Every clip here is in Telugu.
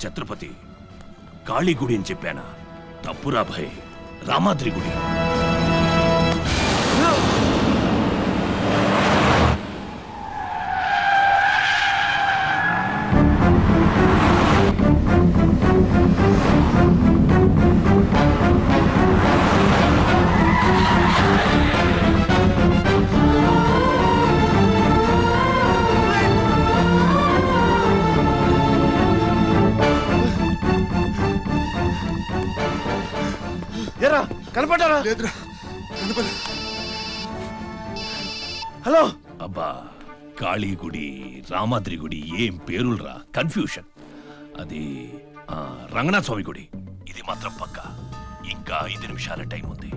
ఛత్రపతి కాళీ గుడి అని చెప్పానా? తప్పురా భయ్, రామాద్రి గుడి. కనపడ్డారా? లేదురా, హలో. అబ్బా, కాళీ గుడి, రామాద్రి గుడి ఏం పేరులరా, కన్ఫ్యూషన్. అది రంగనాథ స్వామి గుడి. ఇది మాత్రం పక్కా. ఇంకా 5 నిమిషాల టైం ఉంది.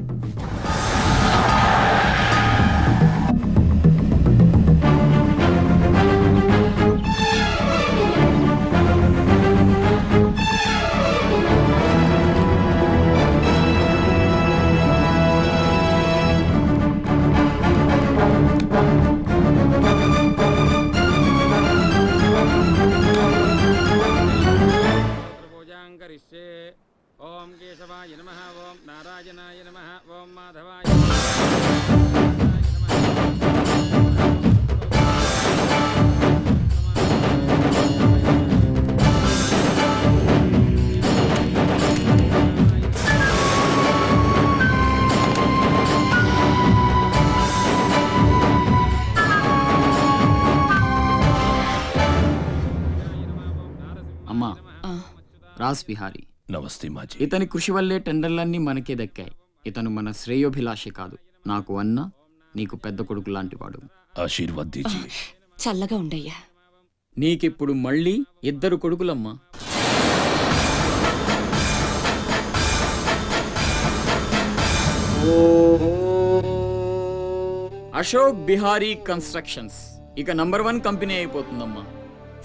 ఓం కేశవాయ నమః, ఓం నారాయణాయ నమః, ఓం మాధవాయ అమ్మా, రాస్ బిహారీ. నమస్తే మాజీ. ఇతని కృషి వల్లే టెండర్లన్నీ మనకే దక్కాయి. ఇతను మన శ్రేయోభిలాషి కాదు, నాకు అన్న, నీకు పెద్ద కొడుకు లాంటివాడు. ఆశీర్వాద్ దీజీ. చల్లగా ఉండయ్యా. నీకిప్పుడు మళ్ళీ 2 కొడుకులమ్మా. అశోక్ బిహారీ కన్స్ట్రక్షన్స్ ఇక నంబర్ 1 కంపెనీ అయిపోతుందమ్మా.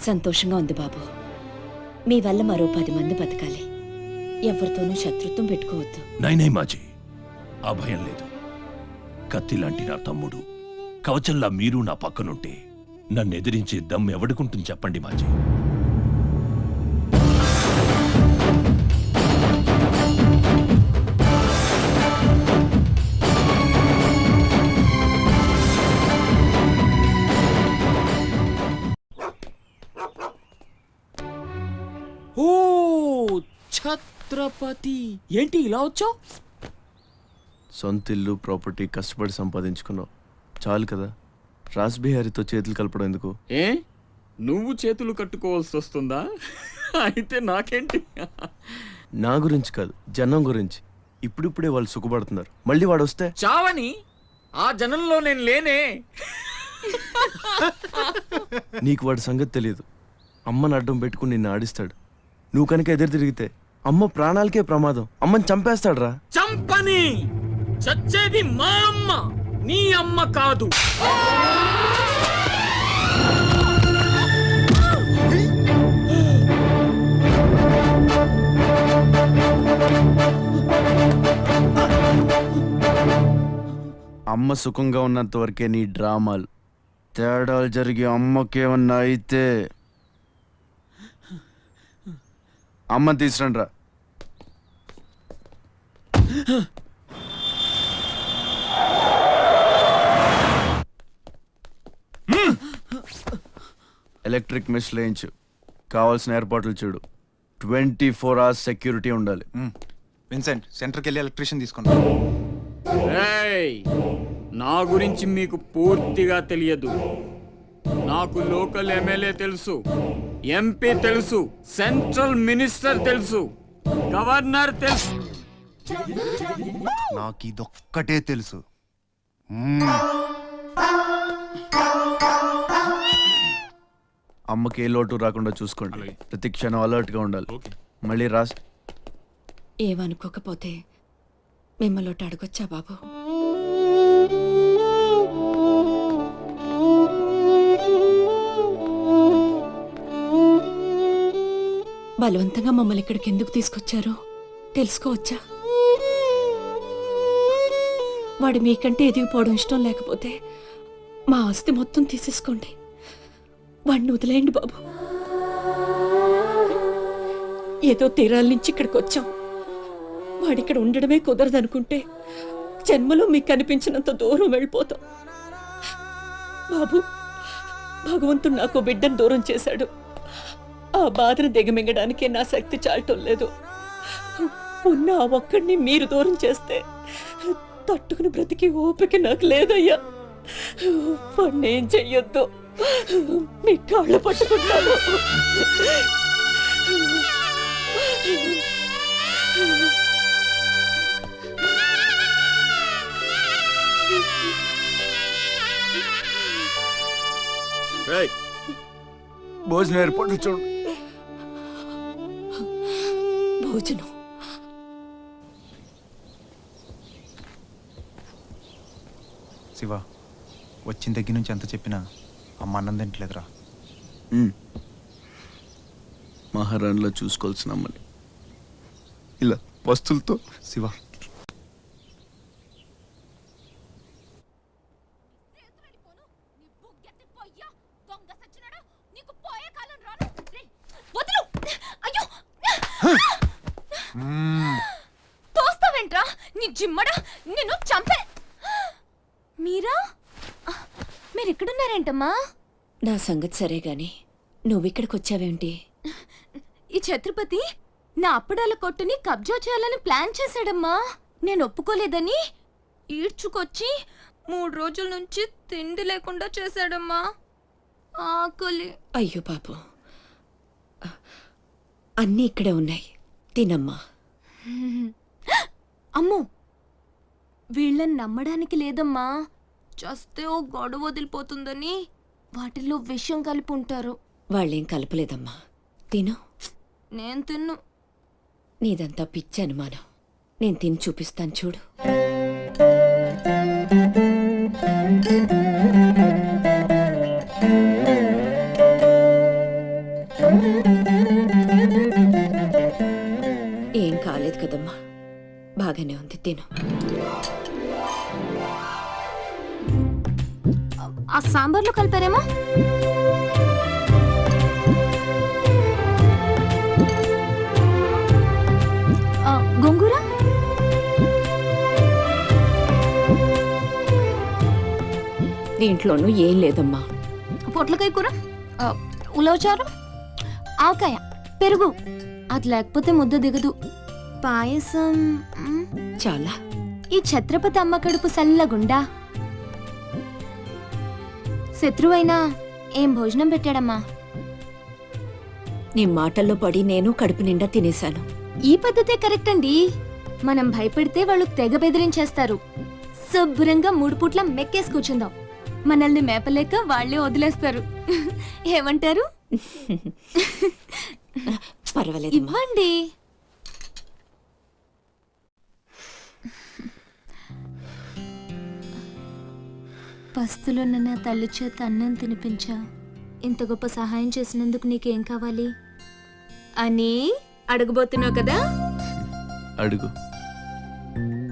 సంతోషంగా ఉంది బాబు. మీ వల్ల మరో 10 మంది బతకాలి. ఎవరితోనూ శత్రుత్వం పెట్టుకోవద్దు. నై మాజీ, ఆ భయం లేదు. కత్తి లాంటి నా తమ్ముడు, కవచంలా మీరు నా పక్కనుంటే నన్ను ఎదిరించే దమ్ ఎవడుకుంటుంది చెప్పండి మాజీ. ఓ ఛత్రపతి, ఏంటి ఇలా వచ్చావు? సొంత ఇల్లు, ప్రాపర్టీ కష్టపడి సంపాదించుకున్నావు, చాలు కదా. రాస్ బిహారీతో చేతులు కలపడం ఎందుకు? ఏ, నువ్వు చేతులు కట్టుకోవాల్సి వస్తుందా? అయితే నాకేంటి? నా గురించి కాదు, జనం గురించి. ఇప్పుడిప్పుడే వాళ్ళు సుఖపడుతున్నారు, మళ్ళీ వాడు వస్తే చావని. ఆ జనంలో నేను లేనే. నీకు వాడి సంగతి తెలియదు. అమ్మని అడ్డం పెట్టుకుని నిన్ను ఆడిస్తాడు. నువ్వు కనుక ఎదురు తిరిగితే అమ్మ ప్రాణాలకే ప్రమాదం. అమ్మని చంపేస్తాడు రా. చంపని, చచ్చేది మా అమ్మ, నీ అమ్మ కాదు. అమ్మ సుఖంగా ఉన్నంత వరకే నీ డ్రామాలు. తేడాలు జరిగి అమ్మకేమన్నా అయితే అమ్మని తీసురండి రా. ఎలక్ట్రిక్ మెష్ లేయించు, కావాల్సిన ఏర్పాట్లు చూడు. 24 hours సెక్యూరిటీ ఉండాలి. విన్సెంట్, సెంటర్కి వెళ్ళి ఎలక్ట్రీషియన్ తీసుకున్నా. నా గురించి మీకు పూర్తిగా తెలియదు. నాకు లోకల్ ఎమ్మెల్యే తెలుసు, ఎంపీ తెలుసు, సెంట్రల్ మినిస్టర్ తెలుసు, గవర్నర్ తెలుసు. నాకు ఇదొక్కటే తెలుసు. అమ్మకి ఏ లోటు రాకుండా చూసుకోండి. ప్రతి క్షణం అలర్ట్ గా ఉండాలి. మళ్ళీ రాస్. ఏమనుకోకపోతే మిమ్మల్ని అడగొచ్చా బాబు? బలవంతంగా మమ్మల్ని ఇక్కడికి ఎందుకు తీసుకొచ్చారో తెలుసుకోవచ్చా? వాడు మీకంటే ఎదిగిపోవడం ఇష్టం లేకపోతే మా ఆస్తి మొత్తం తీసేసుకోండి. వాడిని వదిలేయండి బాబు. ఏదో తీరాల నుంచి ఇక్కడికి వచ్చాం. వాడిక్కడ ఉండడమే కుదరదనుకుంటే జన్మలో మీకు కనిపించినంత దూరం వెళ్ళిపోతాం. బాబు, భగవంతుడు నాకు బిడ్డను దూరం చేశాడు. ఆ బాధను దిగమింగడానికే నా శక్తి చాలటం లేదు. ఉన్న ఆ ఒక్కడిని మీరు దూరం చేస్తే తట్టుకుని బ్రతికి ఓపిక నాకు లేదయ్యా. వాణ్ణేం చెయ్యొద్దు, మీ కాళ్ళు పట్టుకుంటాను. భోజనం ఏర్పాటు చూడు. భోజనం శివ, వచ్చిన దగ్గర నుంచి ఎంత చెప్పినా అమ్మ అన్నం తింటలేదురా. మహారాణిలో చూసుకోవాల్సిన అమ్మని ఇలా వస్తువులతో. శివ, తోస్తావేంట్రా నీ జిమ్మడా, నిన్ను చంపే. మీరెక్కడున్నారేంటమ్మా? నా సంగతి సరే గాని నువ్విక్కడికి వచ్చావేంటి? ఈ ఛత్రపతి నా అప్పడాల కొట్టుని కబ్జా చేయాలని ప్లాన్ చేశాడమ్మా. నేను ఒప్పుకోలేదని ఈడ్చుకొచ్చి 3 రోజుల నుంచి తిండి లేకుండా చేశాడమ్మా. ఆకలి. అయ్యో బాబు, అన్నీ ఇక్కడే ఉన్నాయి, తినమ్మా. అమ్మో, వీళ్ళని నమ్మడానికి లేదమ్మా. చస్తే ఓ గొడవ వదిలిపోతుందని వాటిల్లో విషం కలిపి ఉంటారు. వాళ్ళేం కలపలేదమ్మా, తిను. నేను తిన్ను. నీదంతా పిచ్చి అనుమానం. నేను తిని చూపిస్తాను చూడు. ఏం కాలేదు కదమ్మా, బాగానే ఉంది, తిను. ఆ సాంబార్లో కలిపారేమో. గోంగూర, దీంట్లోనూ ఏం లేదమ్మా. పొట్లకాయ కూర, ఉలవచారు, ఆవకాయ, పెరుగు. అది లేకపోతే ముద్ద దిగదు. పాయసం. చాలా. ఈ ఛత్రపతి అమ్మ కడుపు సల్లగుండా. శత్రువైనా ఏం భోజనం పెట్టాడమ్మా. నీ మాటల్లో పడి నేను కడుపు నిండా తినేశాను. ఈ పద్ధతే కరెక్ట్ అండి. మనం భయపెడితే వాళ్ళు తెగ బెదిరించేస్తారు. శుభ్రంగా 3 పూట్ల మెక్కేసి కూర్చుందాం. మనల్ని మేపలేక వాళ్లే వదిలేస్తారు. ఏమంటారు? పర్వాలేదు, ఇవ్వండి. పస్తులున్న నా తల్లి చేత అన్నం తినిపించా. ఇంత గొప్ప సహాయం చేసినందుకు నీకేం కావాలి అని అడగబోతున్నావు కదా? అడుగు.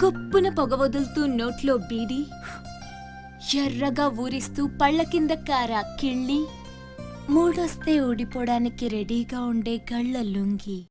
గొప్పున పొగ వదులుతూ నోట్లో బీడి, ఎర్రగా ఊరిస్తూ పళ్ళ కింద కారా కిళ్ళి, మూడొస్తే ఊడిపోవడానికి రెడీగా ఉండే గళ్ళ లుంగి.